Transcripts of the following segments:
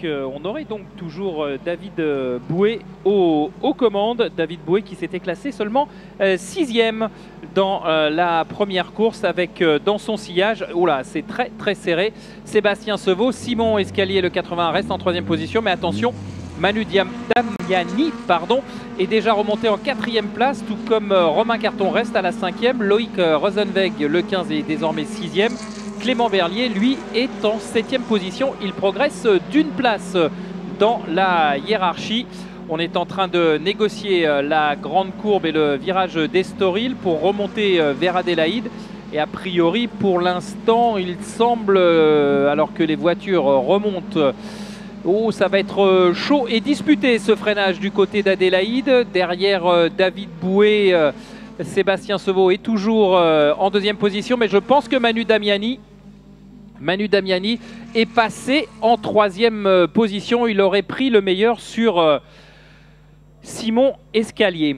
On aurait donc toujours David Bouet aux commandes. David Bouet qui s'était classé seulement 6e dans la première course avec dans son sillage, oula, c'est très serré, Sébastien Sevaux. Simon Escalier, le 80, reste en 3e position, mais attention, Manu Damiani est déjà remonté en 4e place, tout comme Romain Carton reste à la 5e. Loïc Rosenweg, le 15, est désormais 6e. Clément Berlier, lui, est en 7e position. Il progresse d'une place dans la hiérarchie. On est en train de négocier la grande courbe et le virage d'Estoril pour remonter vers Adélaïde. Et a priori, pour l'instant, il semble, alors que les voitures remontent, oh, ça va être chaud et disputé ce freinage du côté d'Adélaïde. Derrière David Bouet, Sébastien Sevaux est toujours en deuxième position, mais je pense que Manu Damiani est passé en troisième position. Il aurait pris le meilleur sur Simon Escalier.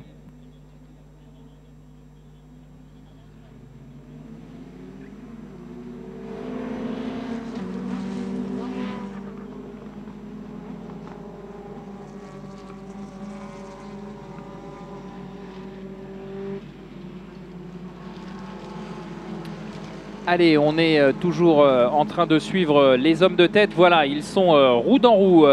Allez, on est toujours en train de suivre les hommes de tête. Voilà, ils sont roue dans roue.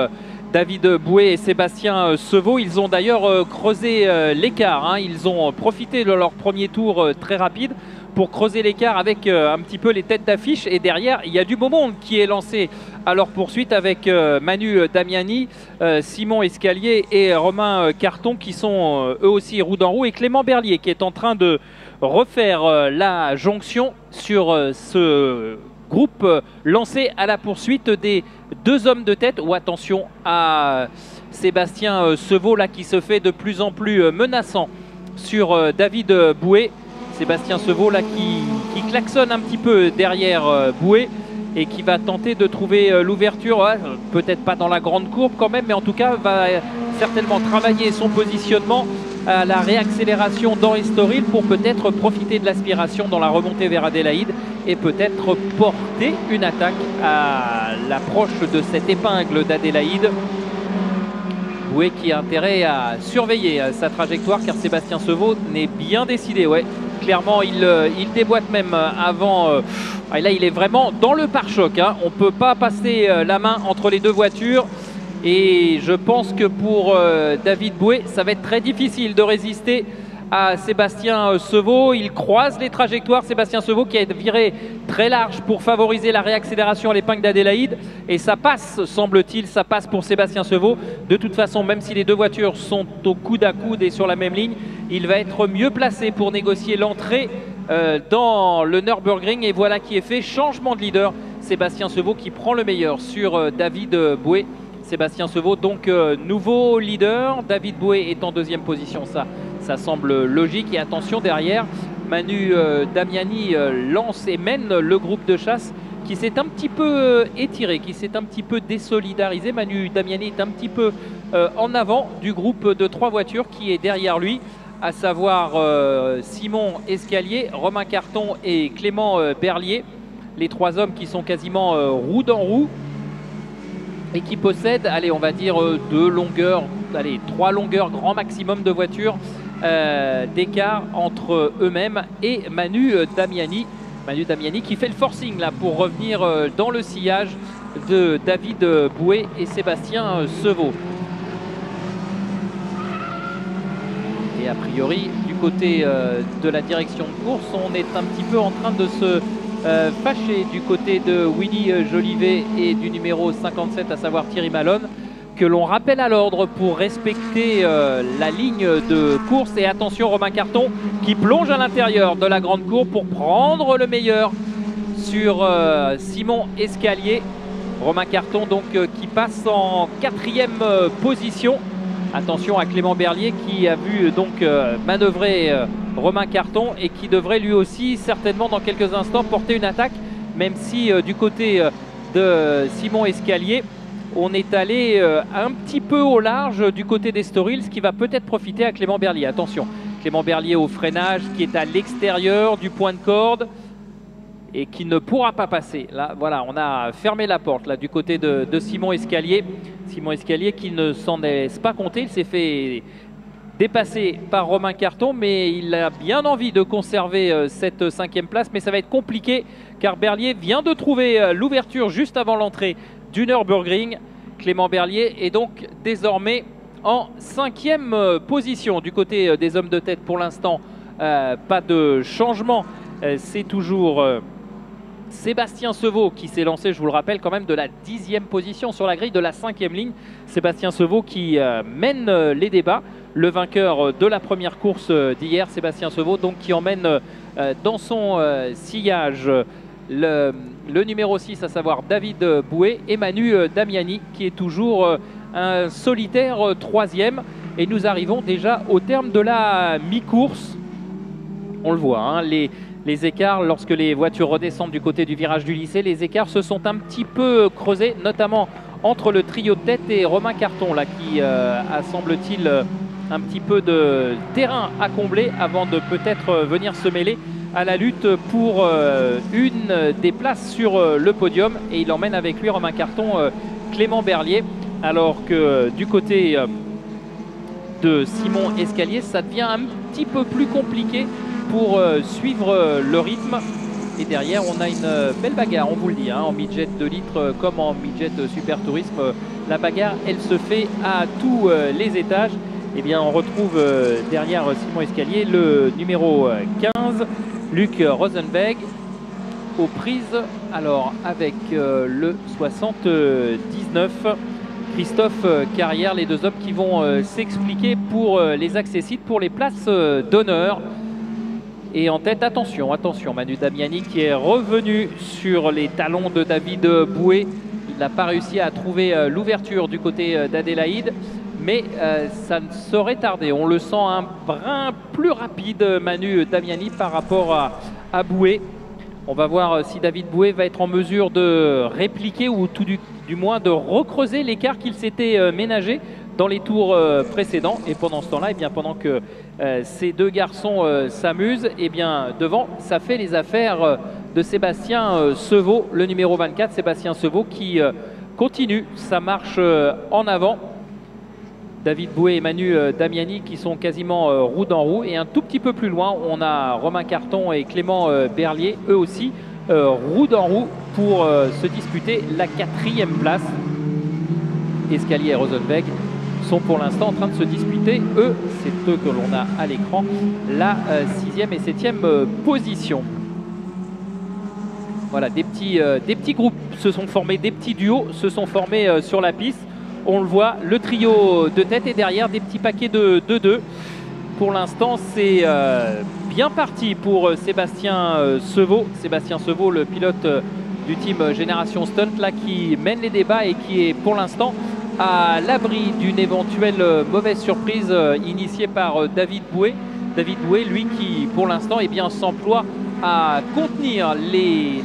David Bouet et Sébastien Sevaux. Ils ont d'ailleurs creusé l'écart. Hein. Ils ont profité de leur premier tour très rapide pour creuser l'écart avec un petit peu les têtes d'affiche. Et derrière, il y a du beau monde qui est lancé à leur poursuite avec Manu Damiani, Simon Escalier et Romain Carton qui sont eux aussi roue dans roue. Et Clément Berlier qui est en train de refaire la jonction sur ce groupe lancé à la poursuite des deux hommes de tête. Ou attention à Sébastien Sevaux là qui se fait de plus en plus menaçant sur David Bouet. Sébastien Sevaux là qui klaxonne un petit peu derrière Bouet et qui va tenter de trouver l'ouverture, peut-être pas dans la grande courbe quand même, mais en tout cas va certainement travailler son positionnement à la réaccélération dans Estoril pour peut-être profiter de l'aspiration dans la remontée vers Adélaïde et peut-être porter une attaque à l'approche de cette épingle d'Adélaïde. Bouet qui a intérêt à surveiller sa trajectoire car Sébastien Sevaux n'est bien décidé. Ouais, clairement, il déboîte même avant. Et là, il est vraiment dans le pare-choc. Hein. On ne peut pas passer la main entre les deux voitures. Et je pense que pour David Bouet, ça va être très difficile de résister à Sébastien Sevaux. Il croise les trajectoires. Sébastien Sevaux qui a viré très large pour favoriser la réaccélération à l'épingle d'Adélaïde. Et ça passe, semble-t-il, ça passe pour Sébastien Sevaux. De toute façon, même si les deux voitures sont au coude à coude et sur la même ligne, il va être mieux placé pour négocier l'entrée dans le Nürburgring. Et voilà qui est fait. Changement de leader. Sébastien Sevaux qui prend le meilleur sur David Bouet. Sébastien Sevaux, donc nouveau leader. David Bouet est en deuxième position, ça semble logique. Et attention derrière, Manu Damiani lance et mène le groupe de chasse qui s'est un petit peu étiré, qui s'est un petit peu désolidarisé. Manu Damiani est un petit peu en avant du groupe de trois voitures qui est derrière lui, à savoir Simon Escalier, Romain Carton et Clément Berlier. Les trois hommes qui sont quasiment roue dans roue. Et qui possède, allez, on va dire deux longueurs, allez, trois longueurs grand maximum de voitures d'écart entre eux-mêmes et Manu Damiani. Manu Damiani qui fait le forcing là pour revenir dans le sillage de David Bouet et Sébastien Sevaux. Et a priori, du côté de la direction de course, on est un petit peu en train de se fâché du côté de Willy Jolivet et du numéro 57, à savoir Thierry Malone, que l'on rappelle à l'ordre pour respecter la ligne de course. Et attention, Romain Carton qui plonge à l'intérieur de la grande courbe pour prendre le meilleur sur Simon Escalier. Romain Carton donc qui passe en quatrième position. Attention à Clément Berlier qui a vu donc manœuvrer Romain Carton et qui devrait lui aussi certainement dans quelques instants porter une attaque, même si du côté de Simon Escalier on est allé un petit peu au large du côté d'Estoril, ce qui va peut-être profiter à Clément Berlier. Attention, Clément Berlier au freinage qui est à l'extérieur du point de corde et qui ne pourra pas passer. Là, voilà, on a fermé la porte là du côté de Simon Escalier. Simon Escalier qui ne s'en laisse pas compter. Il s'est fait dépasser par Romain Carton, mais il a bien envie de conserver cette cinquième place. Mais ça va être compliqué car Berlier vient de trouver l'ouverture juste avant l'entrée du Nürburgring. Clément Berlier est donc désormais en cinquième position du côté des hommes de tête. Pour l'instant, pas de changement. C'est toujours Sébastien Sevaux qui s'est lancé, je vous le rappelle, quand même de la 10e position sur la grille de la 5e ligne. Sébastien Sevaux qui mène les débats. le vainqueur de la première course d'hier, Sébastien Sevaux, donc qui emmène dans son sillage le numéro 6, à savoir David Bouet, et Manu Damiani qui est toujours un solitaire troisième. Et nous arrivons déjà au terme de la mi-course. On le voit, hein, les écarts, lorsque les voitures redescendent du côté du virage du lycée, les écarts se sont un petit peu creusés, notamment entre le trio de tête et Romain Carton, là, qui a, semble-t-il, un petit peu de terrain à combler avant de peut-être venir se mêler à la lutte pour une des places sur le podium. Et il emmène avec lui, Romain Carton, Clément Berlier, alors que du côté de Simon Escalier, ça devient un petit peu plus compliqué pour suivre le rythme. Et derrière, on a une belle bagarre, on vous le dit, hein, en midget 2 litres comme en midget super tourisme. La bagarre, elle se fait à tous les étages. Et bien, on retrouve derrière Simon Escalier le numéro 15, Luc Rosenberg, aux prises. Alors, avec le 79, Christophe Carrière, les deux hommes qui vont s'expliquer pour les accessites, pour les places d'honneur. Et en tête, attention, Manu Damiani qui est revenu sur les talons de David Bouet. Il n'a pas réussi à trouver l'ouverture du côté d'Adélaïde, mais ça ne saurait tarder. On le sent un brin plus rapide, Manu Damiani, par rapport à Bouet. On va voir si David Bouet va être en mesure de répliquer ou tout du moins de recreuser l'écart qu'il s'était ménagé dans les tours précédents. Et pendant ce temps-là, pendant que ces deux garçons s'amusent, devant, ça fait les affaires de Sébastien Sevaux, le numéro 24, Sébastien Sevaux, qui continue sa marche en avant. David Bouet et Manu Damiani qui sont quasiment roue dans roue. Et un tout petit peu plus loin, on a Romain Carton et Clément Berlier, eux aussi roue dans roue pour se disputer la 4e place. Escalier et Rosenberg sont pour l'instant en train de se disputer, eux, c'est eux que l'on a à l'écran, la 6e et 7e position. Voilà, des petits groupes se sont formés, des petits duos se sont formés sur la piste. On le voit, le trio de tête et derrière des petits paquets de 2-2. Pour l'instant, c'est bien parti pour Sébastien Sevaux. Sébastien Sevaux, le pilote du team Génération Stunt, là, qui mène les débats et qui est pour l'instant à l'abri d'une éventuelle mauvaise surprise initiée par David Bouet. David Bouet, lui, qui pour l'instant s'emploie à contenir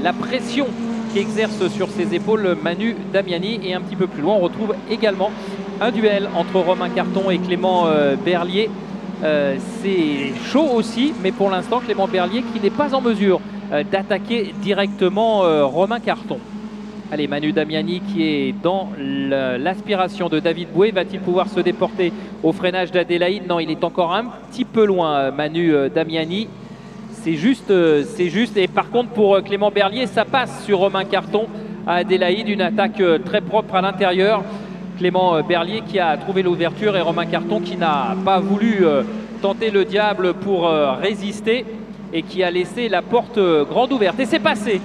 la pression qu'exerce sur ses épaules Manu Damiani. Et un petit peu plus loin, on retrouve également un duel entre Romain Carton et Clément Berlier. C'est chaud aussi, mais pour l'instant, Clément Berlier qui n'est pas en mesure d'attaquer directement Romain Carton. Allez, Manu Damiani qui est dans l'aspiration de David Bouet. Va-t-il pouvoir se déporter au freinage d'Adélaïde? Non, il est encore un petit peu loin, Manu Damiani. C'est juste. Et par contre, pour Clément Berlier, ça passe sur Romain Carton à Adélaïde. Une attaque très propre à l'intérieur. Clément Berlier qui a trouvé l'ouverture et Romain Carton qui n'a pas voulu tenter le diable pour résister et qui a laissé la porte grande ouverte. Et c'est passé.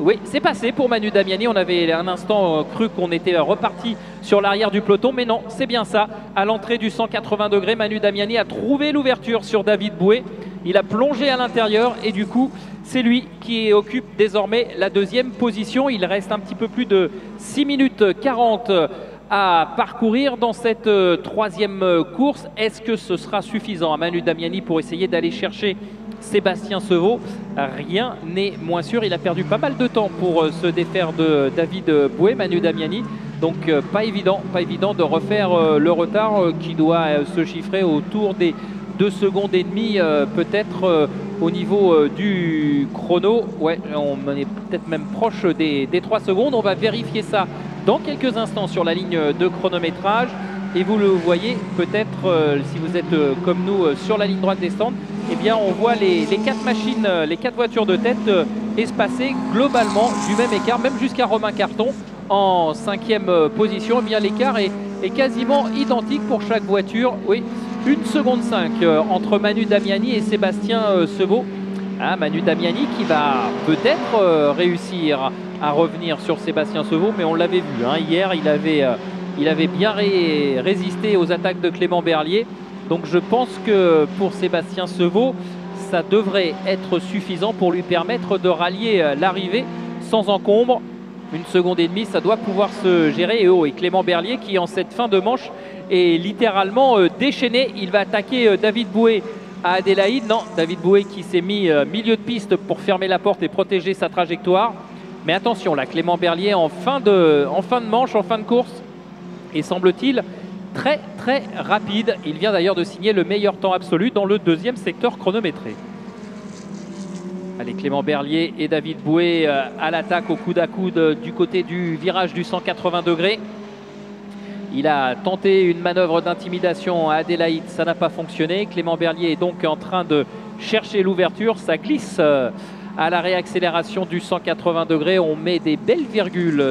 Oui, c'est passé pour Manu Damiani. On avait un instant cru qu'on était reparti sur l'arrière du peloton, mais non, c'est bien ça. À l'entrée du 180 degrés, Manu Damiani a trouvé l'ouverture sur David Bouet. Il a plongé à l'intérieur et du coup, c'est lui qui occupe désormais la 2e position. Il reste un petit peu plus de 6 minutes 40 à parcourir dans cette 3e course. Est-ce que ce sera suffisant à Manu Damiani pour essayer d'aller chercher Sébastien Sevaux? Rien n'est moins sûr. Il a perdu pas mal de temps pour se défaire de David Bouet, Manu Damiani. Donc pas évident de refaire le retard qui doit se chiffrer autour des 2 secondes et demie, peut-être au niveau du chrono. Ouais, on est peut-être même proche des 3 secondes. On va vérifier ça dans quelques instants sur la ligne de chronométrage. Et vous le voyez peut-être si vous êtes comme nous sur la ligne droite des stands. On voit les 4 machines, les 4 voitures de tête espacées globalement du même écart, même jusqu'à Romain Carton en 5e position. L'écart est quasiment identique pour chaque voiture. Oui, 1 seconde 5 entre Manu Damiani et Sébastien Sevaux. Manu Damiani qui va peut-être réussir à revenir sur Sébastien Sevaux, mais on l'avait vu. Hier, il avait Il avait bien résisté aux attaques de Clément Berlier. Donc je pense que pour Sébastien Sevaux, ça devrait être suffisant pour lui permettre de rallier l'arrivée sans encombre. 1 seconde et demie, ça doit pouvoir se gérer. Et Clément Berlier qui en cette fin de manche est littéralement déchaîné. Il va attaquer David Boué à Adélaïde. Non, David Boué qui s'est mis milieu de piste pour fermer la porte et protéger sa trajectoire. Mais attention, là, Clément Berlier en fin de manche, en fin de course, et semble-t-il très très rapide. Il vient d'ailleurs de signer le meilleur temps absolu dans le 2e secteur chronométré. Allez, Clément Berlier et David Boué à l'attaque au coude à coude du côté du virage du 180 degrés. Il a tenté une manœuvre d'intimidation à Adélaïde, ça n'a pas fonctionné. Clément Berlier est donc en train de chercher l'ouverture. Ça glisse à la réaccélération du 180 degrés. On met des belles virgules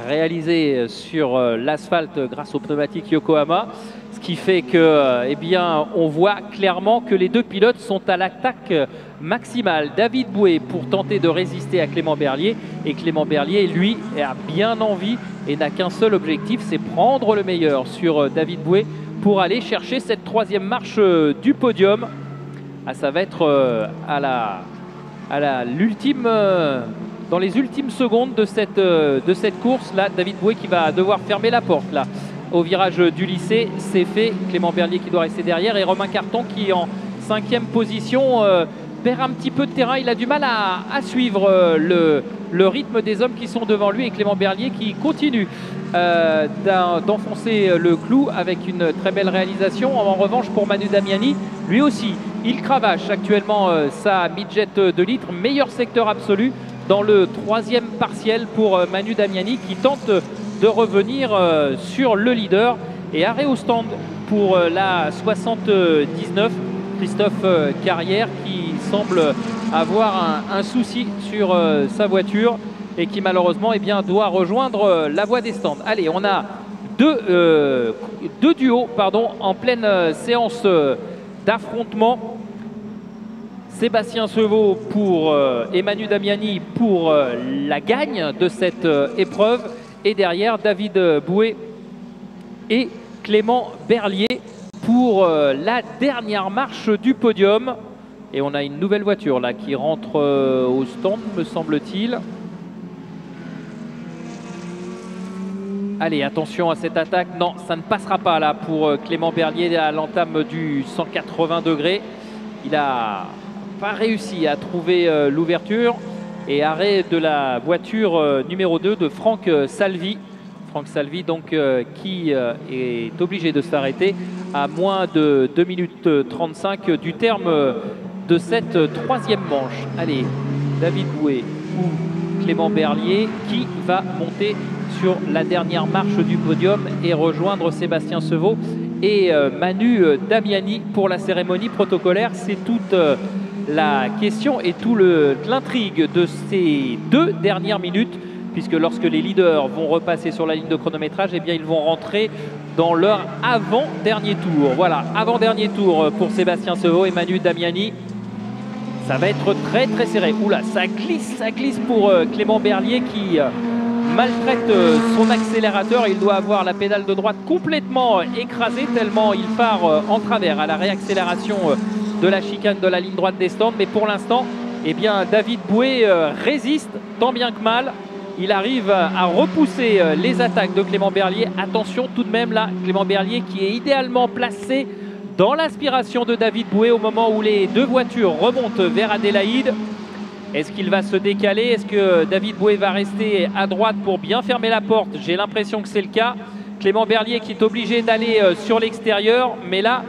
réalisées sur l'asphalte grâce aux pneumatiques Yokohama. Ce qui fait que, eh bien, on voit clairement que les deux pilotes sont à l'attaque maximale. David Boué pour tenter de résister à Clément Berlier. Et Clément Berlier, lui, a bien envie et n'a qu'un seul objectif, c'est prendre le meilleur sur David Boué pour aller chercher cette 3e marche du podium. Ah, ça va être dans les ultimes secondes de cette course. Là, David Boué qui va devoir fermer la porte là. Au virage du lycée, c'est fait. Clément Berlier qui doit rester derrière et Romain Carton qui en 5e position perd un petit peu de terrain. Il a du mal à suivre le rythme des hommes qui sont devant lui et Clément Berlier qui continue d'enfoncer le clou avec une très belle réalisation. En revanche pour Manu Damiani, lui aussi, il cravache actuellement sa midget de litre, meilleur secteur absolu dans le 3e partiel pour Manu Damiani qui tente de revenir sur le leader. Et arrêt au stand pour la 79, Christophe Carrière qui semble avoir un souci sur sa voiture et qui malheureusement eh bien, doit rejoindre la voie des stands. Allez, on a deux duos en pleine séance d'affrontement. Sébastien Sevaux pour Manu Damiani pour la gagne de cette épreuve. Et derrière, David Boué et Clément Berlier pour la dernière marche du podium. Et on a une nouvelle voiture là qui rentre au stand, me semble-t-il. Allez, attention à cette attaque. Non, ça ne passera pas là pour Clément Berlier à l'entame du 180 degrés. Il n'a pas réussi à trouver l'ouverture. Et arrêt de la voiture numéro 2 de Franck Salvi. Franck Salvi donc qui est obligé de s'arrêter à moins de 2 minutes 35 du terme de cette 3e manche. Allez, David Boué ou Clément Berlier qui va monter sur la dernière marche du podium et rejoindre Sébastien Sevaux et Manu Damiani pour la cérémonie protocolaire. C'est toute la question et tout l'intrigue de ces 2 dernières minutes, puisque lorsque les leaders vont repasser sur la ligne de chronométrage, eh bien ils vont rentrer dans leur avant-dernier tour. Voilà, avant-dernier tour pour Sébastien Sevaux et Manu Damiani. Ça va être très très serré. Oula, ça glisse pour Clément Berlier qui maltraite son accélérateur. Il doit avoir la pédale de droite complètement écrasée tellement il part en travers à la réaccélération de la chicane de la ligne droite des stands. Mais pour l'instant, eh bien, David Boué résiste tant bien que mal. Il arrive à repousser les attaques de Clément Berlier. Attention tout de même là, Clément Berlier qui est idéalement placé dans l'aspiration de David Boué au moment où les 2 voitures remontent vers Adélaïde. Est-ce qu'il va se décaler? Est-ce que David Boué va rester à droite pour bien fermer la porte? J'ai l'impression que c'est le cas. Clément Berlier qui est obligé d'aller sur l'extérieur. Mais là,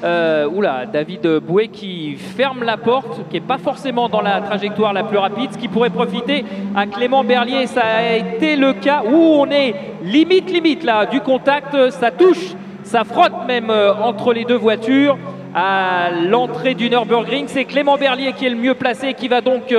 David Boué qui ferme la porte, qui n'est pas forcément dans la trajectoire la plus rapide, ce qui pourrait profiter à Clément Berlier. Ça a été le cas où on est limite là du contact, ça touche, ça frotte même entre les 2 voitures. À l'entrée du Nürburgring, c'est Clément Berlier qui est le mieux placé, qui va donc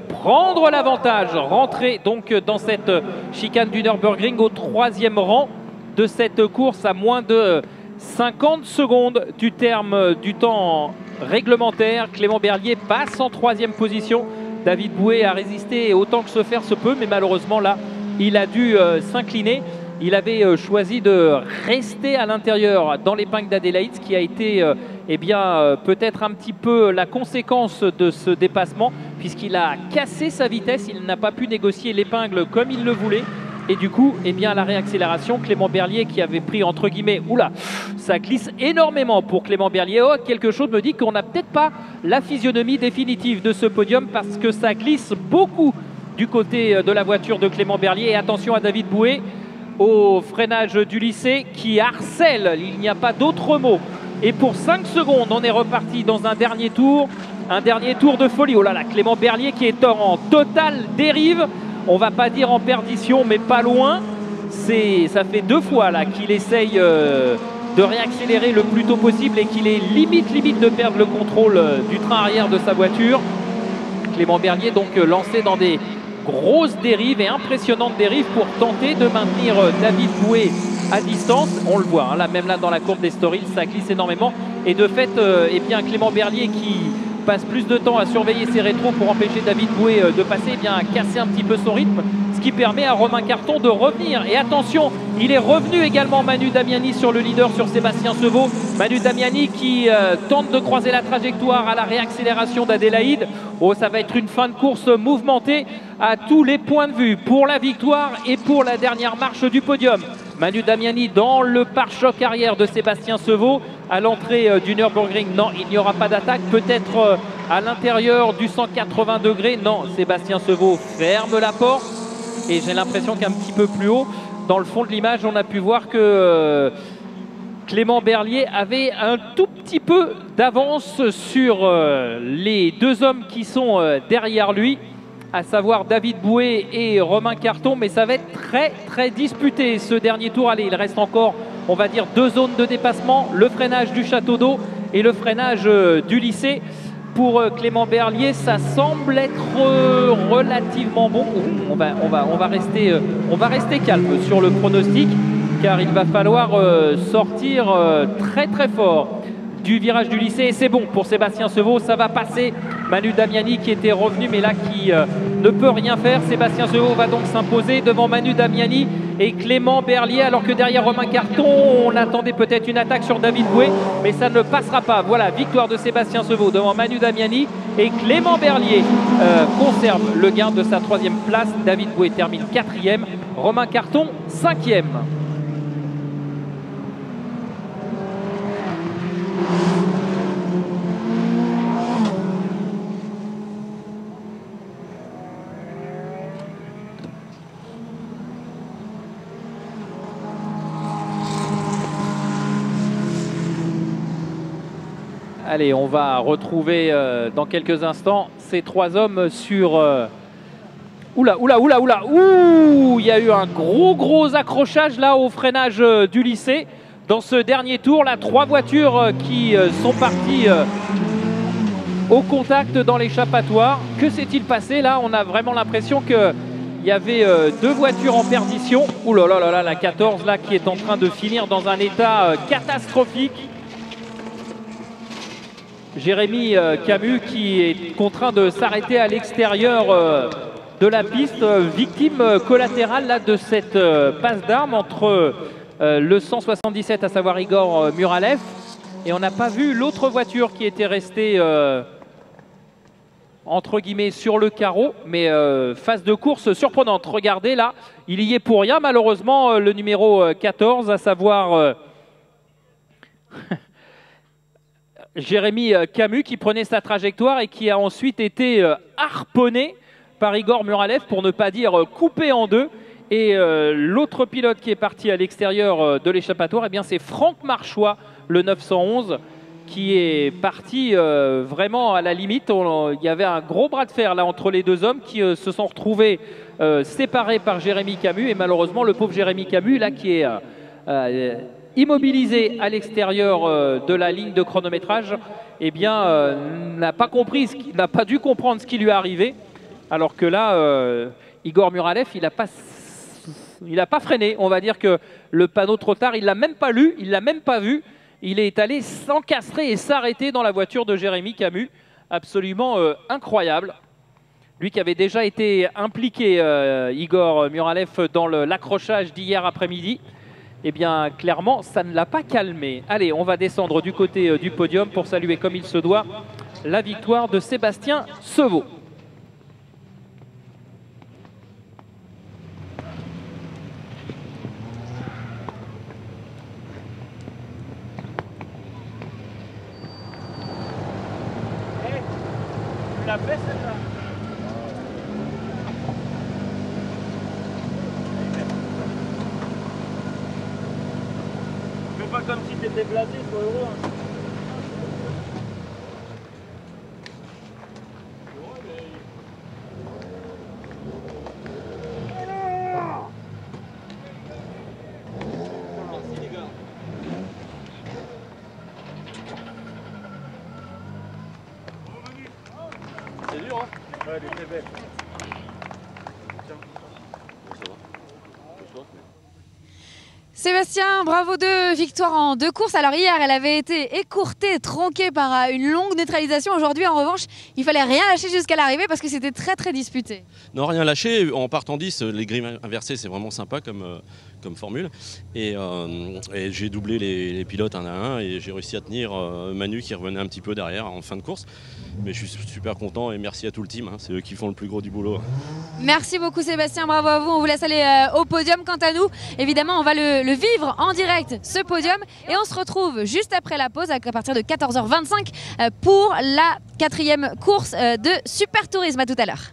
prendre l'avantage, rentrer donc dans cette chicane du Nürburgring au 3e rang de cette course à moins de 50 secondes du terme du temps réglementaire. Clément Berlier passe en 3e position. David Boué a résisté autant que se faire se peut, mais malheureusement là, il a dû s'incliner. il avait choisi de rester à l'intérieur dans l'épingle d'Adélaïde, ce qui a été eh bien, peut-être un petit peu la conséquence de ce dépassement, puisqu'il a cassé sa vitesse, il n'a pas pu négocier l'épingle comme il le voulait. Et du coup, eh bien, la réaccélération, Clément Berlier qui avait pris entre guillemets, oula, ça glisse énormément pour Clément Berlier. Oh, quelque chose me dit qu'on n'a peut-être pas la physionomie définitive de ce podium parce que ça glisse beaucoup du côté de la voiture de Clément Berlier. Et attention à David Bouet au freinage du lycée qui harcèle, il n'y a pas d'autre mot. Et pour 5 secondes, on est reparti dans un dernier tour de folie. Oh là là, Clément Berlier qui est en totale dérive. On va pas dire en perdition, mais pas loin. Ça fait 2 fois là qu'il essaye de réaccélérer le plus tôt possible et qu'il est limite de perdre le contrôle du train arrière de sa voiture. Clément Berlier donc lancé dans des grosses dérives et impressionnantes dérives pour tenter de maintenir David Bouet à distance. On le voit, hein, là même là dans la courbe d'Estoril, ça glisse énormément. Et de fait, eh bien, Clément Berlier qui passe plus de temps à surveiller ses rétros pour empêcher David Bouet de passer, eh bien, à casser un petit peu son rythme, ce qui permet à Romain Carton de revenir. Et attention, il est revenu également Manu Damiani sur le leader, sur Sébastien Sevaux. Manu Damiani qui tente de croiser la trajectoire à la réaccélération d'Adélaïde. Oh, ça va être une fin de course mouvementée à tous les points de vue pour la victoire et pour la dernière marche du podium. Manu Damiani dans le pare-choc arrière de Sébastien Sevaux à l'entrée du Nürburgring. Non, il n'y aura pas d'attaque. Peut-être à l'intérieur du 180 degrés. Non, Sébastien Sevaux ferme la porte. Et j'ai l'impression qu'un petit peu plus haut, dans le fond de l'image, on a pu voir que Clément Berlier avait un tout petit peu d'avance sur les 2 hommes qui sont derrière lui, à savoir David Bouet et Romain Carton, mais ça va être très disputé ce dernier tour. Allez, il reste encore, on va dire, 2 zones de dépassement, le freinage du Château d'Eau et le freinage du lycée. Pour Clément Berlier, ça semble être relativement bon. On va rester calme sur le pronostic, car il va falloir sortir très fort du virage du lycée. Et c'est bon pour Sébastien Sevaux, ça va passer. Manu Damiani qui était revenu, mais là qui ne peut rien faire. Sébastien Sevaux va donc s'imposer devant Manu Damiani et Clément Berlier, alors que derrière Romain Carton, on attendait peut-être une attaque sur David Bouet, mais ça ne passera pas. Voilà, victoire de Sébastien Sevaux devant Manu Damiani, et Clément Berlier conserve le gain de sa 3e place. David Bouet termine 4e, Romain Carton 5e. Allez, on va retrouver dans quelques instants ces 3 hommes sur... Oula, ouh, il y a eu un gros accrochage là au freinage du lycée. Dans ce dernier tour, là, 3 voitures qui sont parties au contact dans l'échappatoire. Que s'est-il passé là? On a vraiment l'impression qu'il y avait 2 voitures en perdition. Ouh là là, la 14 là qui est en train de finir dans un état catastrophique. Jérémy Camus qui est contraint de s'arrêter à l'extérieur de la piste, victime collatérale là, de cette passe d'armes entre le 177, à savoir Igor Muralev, et on n'a pas vu l'autre voiture qui était restée entre guillemets sur le carreau, mais phase de course surprenante. Regardez là, il y est pour rien malheureusement, le numéro 14, à savoir Jérémy Camus, qui prenait sa trajectoire et qui a ensuite été harponné par Igor Muralev, pour ne pas dire coupé en 2. Et l'autre pilote qui est parti à l'extérieur de l'échappatoire, eh bien c'est Franck Marchois, le 911, qui est parti vraiment à la limite. Il y avait un gros bras de fer là entre les 2 hommes qui se sont retrouvés séparés par Jérémy Camus. Et malheureusement, le pauvre Jérémy Camus là qui est immobilisé à l'extérieur de la ligne de chronométrage, eh bien n'a pas compris, n'a pas dû comprendre ce qui lui est arrivé. Alors que là, Igor Muralev, il n'a pas freiné. On va dire que le panneau trop tard, il l'a même pas lu, il l'a même pas vu. Il est allé s'encastrer et s'arrêter dans la voiture de Jérémy Camus. Absolument incroyable. Lui qui avait déjà été impliqué, Igor Muralev, dans l'accrochage d'hier après-midi. Eh bien, clairement, ça ne l'a pas calmé. Allez, on va descendre du côté du podium pour saluer comme il se doit la victoire de Sébastien Sevaux. Tu l'as fait celle-là? Fais pas comme si t'étais blasé, sois heureux. Merci les gars. C'est dur, hein? Ouais, elle est très belle. Tiens. Ça va. Sébastien, bravo de victoire en 2 courses. Alors hier, elle avait été écourtée, tronquée par une longue neutralisation. Aujourd'hui, en revanche, il fallait rien lâcher jusqu'à l'arrivée parce que c'était très disputé. Non, rien lâché. En partant 10, les grilles inversées, c'est vraiment sympa comme formule. Et j'ai doublé les pilotes un à un et j'ai réussi à tenir Manu qui revenait un petit peu derrière en fin de course. Mais je suis super content et merci à tout le team. Hein. C'est eux qui font le plus gros du boulot. Merci beaucoup Sébastien, bravo à vous. On vous laisse aller au podium. Quant à nous, évidemment, on va le vivre en direct, ce podium. Et on se retrouve juste après la pause, à partir de 14h25, pour la 4e course de Super Tourisme. À tout à l'heure.